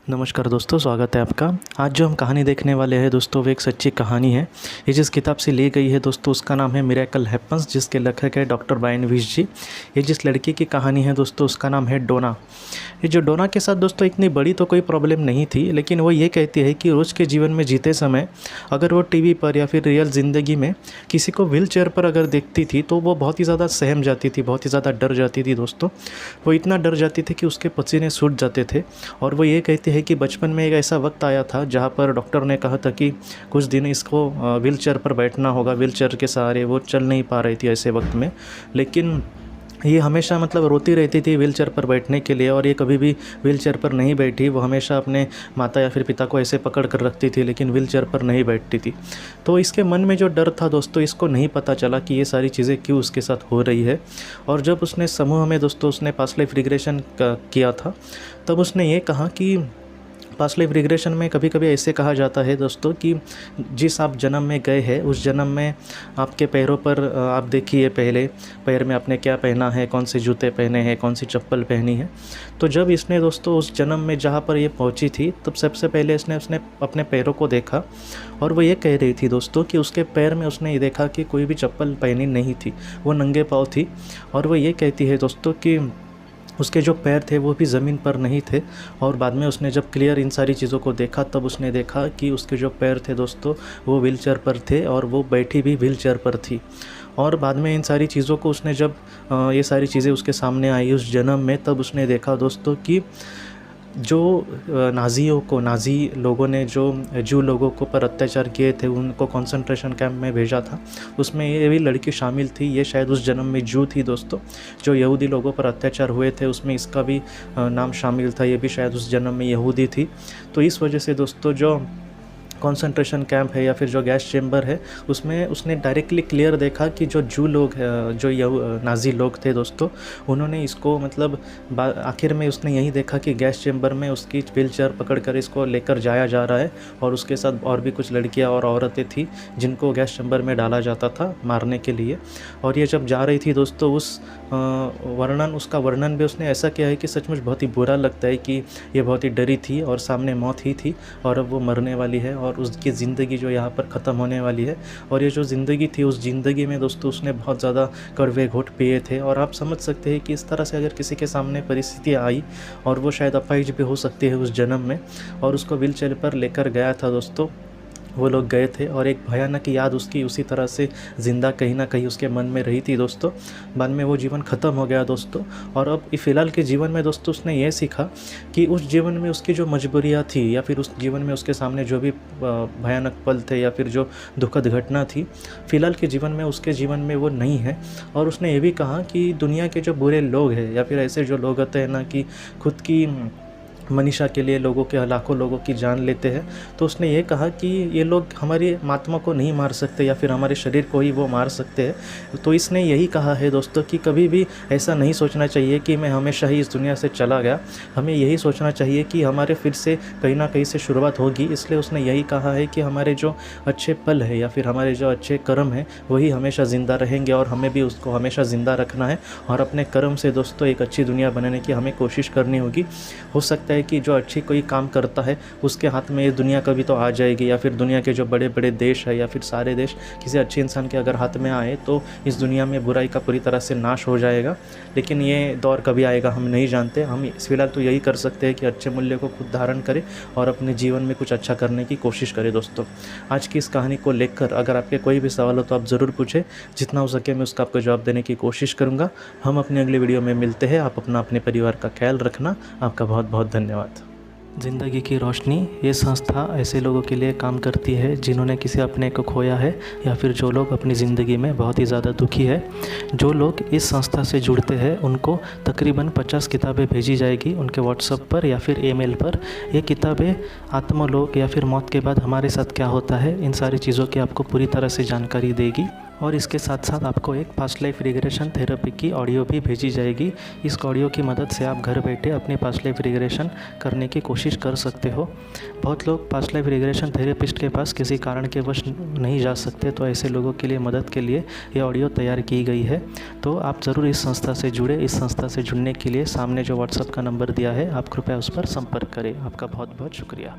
नमस्कार दोस्तों, स्वागत है आपका। आज जो हम कहानी देखने वाले हैं दोस्तों, वो एक सच्ची कहानी है। ये जिस किताब से ली गई है दोस्तों, उसका नाम है मिरेकल हैपन्स, जिसके लेखक है डॉक्टर ब्रायन विश जी। ये जिस लड़की की कहानी है दोस्तों, उसका नाम है डोना। ये जो डोना के साथ दोस्तों इतनी बड़ी तो कोई प्रॉब्लम नहीं थी, लेकिन वो ये कहती है कि रोज़ के जीवन में जीते समय अगर वो टीवी पर या फिर रियल ज़िंदगी में किसी को व्हील चेयर पर अगर देखती थी तो वो बहुत ही ज़्यादा सहम जाती थी, बहुत ही ज़्यादा डर जाती थी दोस्तों। वो इतना डर जाती थी कि उसके पसीने छूट जाते थे। और वो ये कहती है कि बचपन में एक ऐसा वक्त आया था जहाँ पर डॉक्टर ने कहा था कि कुछ दिन इसको व्हील चेयर पर बैठना होगा। व्हील चेयर के सहारे वो चल नहीं पा रही थी ऐसे वक्त में, लेकिन ये हमेशा मतलब रोती रहती थी व्हील चेयर पर बैठने के लिए। और ये कभी भी व्हील चेयर पर नहीं बैठी। वो हमेशा अपने माता या फिर पिता को ऐसे पकड़ कर रखती थी, लेकिन व्हील चेयर पर नहीं बैठती थी। तो इसके मन में जो डर था दोस्तों, इसको नहीं पता चला कि ये सारी चीज़ें क्यों उसके साथ हो रही है। और जब उसने समूह में दोस्तों उसने पास्ट लाइफ रिग्रेशन किया था, तब उसने ये कहा कि पास्ट लाइफ रिग्रेशन में कभी कभी ऐसे कहा जाता है दोस्तों कि जिस आप जन्म में गए हैं उस जन्म में आपके पैरों पर आप देखिए, पहले पैर में आपने क्या पहना है, कौन से जूते पहने हैं, कौन सी चप्पल पहनी है। तो जब इसने दोस्तों उस जन्म में जहाँ पर ये पहुँची थी, तब सबसे पहले उसने अपने पैरों को देखा। और वो ये कह रही थी दोस्तों कि उसके पैर में उसने ये देखा कि कोई भी चप्पल पहनी नहीं थी, वो नंगे पाँव थी। और वो ये कहती है दोस्तों कि उसके जो पैर थे वो भी ज़मीन पर नहीं थे। और बाद में उसने जब क्लियर इन सारी चीज़ों को देखा, तब उसने देखा कि उसके जो पैर थे दोस्तों वो व्हील चेयर पर थे, और वो बैठी भी व्हील चेयर पर थी। और बाद में इन सारी चीज़ों को उसने जब ये सारी चीज़ें उसके सामने आई उस जन्म में, तब उसने देखा दोस्तों कि जो नाज़ी लोगों ने जो जू लोगों को पर अत्याचार किए थे, उनको कंसंट्रेशन कैंप में भेजा था, उसमें ये भी लड़की शामिल थी। ये शायद उस जन्म में जू थी दोस्तों। जो यहूदी लोगों पर अत्याचार हुए थे उसमें इसका भी नाम शामिल था। ये भी शायद उस जन्म में यहूदी थी। तो इस वजह से दोस्तों जो कंसंट्रेशन कैंप है या फिर जो गैस चेम्बर है, उसमें उसने डायरेक्टली क्लियर देखा कि जो जू लोग जो नाज़ी लोग थे दोस्तों, उन्होंने इसको मतलब आखिर में उसने यही देखा कि गैस चेम्बर में उसकी व्हील चेयर पकड़ कर इसको लेकर जाया जा रहा है, और उसके साथ और भी कुछ लड़कियां और औरतें थी जिनको गैस चेम्बर में डाला जाता था मारने के लिए। और ये जब जा रही थी दोस्तों, उसका वर्णन भी उसने ऐसा किया है कि सचमुच बहुत ही बुरा लगता है कि ये बहुत ही डरी थी और सामने मौत ही थी, और अब वो मरने वाली है और उसकी ज़िंदगी जो यहाँ पर ख़त्म होने वाली है। और ये जो ज़िंदगी थी, उस ज़िंदगी में दोस्तों उसने बहुत ज़्यादा कड़वे घोट पिए थे। और आप समझ सकते हैं कि इस तरह से अगर किसी के सामने परिस्थितियाँ आई, और वो शायद अपाहिज भी हो सकती है उस जन्म में, और उसको व्हील चेयर पर लेकर गया था दोस्तों, वो लोग गए थे, और एक भयानक याद उसकी उसी तरह से ज़िंदा कहीं ना कहीं उसके मन में रही थी दोस्तों। बाद में वो जीवन ख़त्म हो गया दोस्तों। और अब फ़िलहाल के जीवन में दोस्तों उसने ये सीखा कि उस जीवन में उसकी जो मजबूरियाँ थी, या फिर उस जीवन में उसके सामने जो भी भयानक पल थे या फिर जो दुखद घटना थी, फ़िलहाल के जीवन में उसके जीवन में वो नहीं है। और उसने ये भी कहा कि दुनिया के जो बुरे लोग हैं या फिर ऐसे जो लोग होते हैं ना कि खुद की मनीषा के लिए लाखों लोगों की जान लेते हैं, तो उसने ये कहा कि ये लोग हमारी आत्मा को नहीं मार सकते या फिर हमारे शरीर को ही वो मार सकते हैं। तो इसने यही कहा है दोस्तों कि कभी भी ऐसा नहीं सोचना चाहिए कि मैं हमेशा ही इस दुनिया से चला गया। हमें यही सोचना चाहिए कि हमारे फिर से कहीं ना कहीं से शुरुआत होगी। इसलिए उसने यही कहा है कि हमारे जो अच्छे पल है या फिर हमारे जो अच्छे कर्म हैं वही हमेशा ज़िंदा रहेंगे, और हमें भी उसको हमेशा ज़िंदा रखना है। और अपने कर्म से दोस्तों एक अच्छी दुनिया बनाने की हमें कोशिश करनी होगी। हो सकता है कि जो अच्छी कोई काम करता है उसके हाथ में ये दुनिया कभी तो आ जाएगी, या फिर दुनिया के जो बड़े बड़े देश है या फिर सारे देश किसी अच्छे इंसान के अगर हाथ में आए तो इस दुनिया में बुराई का पूरी तरह से नाश हो जाएगा। लेकिन ये दौर कभी आएगा हम नहीं जानते। हम फिलहाल तो यही कर सकते हैं कि अच्छे मूल्य को खुद धारण करें और अपने जीवन में कुछ अच्छा करने की कोशिश करें दोस्तों। आज की इस कहानी को लेकर अगर आपके कोई भी सवाल हो तो आप ज़रूर पूछें, जितना हो सके मैं उसका आपको जवाब देने की कोशिश करूँगा। हम अपनी अगली वीडियो में मिलते हैं। आप अपने परिवार का ख्याल रखना। आपका बहुत बहुत धन्यवाद। ज़िंदगी की रोशनी ये संस्था ऐसे लोगों के लिए काम करती है जिन्होंने किसी अपने को खोया है, या फिर जो लोग अपनी ज़िंदगी में बहुत ही ज़्यादा दुखी है। जो लोग इस संस्था से जुड़ते हैं उनको तकरीबन 50 किताबें भेजी जाएगी उनके व्हाट्सएप पर या फिर ईमेल पर। ये किताबें आत्मलोक या फिर मौत के बाद हमारे साथ क्या होता है, इन सारी चीज़ों की आपको पूरी तरह से जानकारी देगी। और इसके साथ साथ आपको एक पास्ट लाइफ रिग्रेशन थेरेपी की ऑडियो भी भेजी जाएगी। इस ऑडियो की मदद से आप घर बैठे अपनी पास्ट लाइफ रिग्रेशन करने की कोशिश कर सकते हो। बहुत लोग पास्ट लाइफ रिग्रेशन थेरेपिस्ट के पास किसी कारण के वश नहीं जा सकते, तो ऐसे लोगों के लिए मदद के लिए ये ऑडियो तैयार की गई है। तो आप ज़रूर इस संस्था से जुड़े। इस संस्था से जुड़ने के लिए सामने जो व्हाट्सएप का नंबर दिया है, आप कृपया उस पर संपर्क करें। आपका बहुत बहुत शुक्रिया।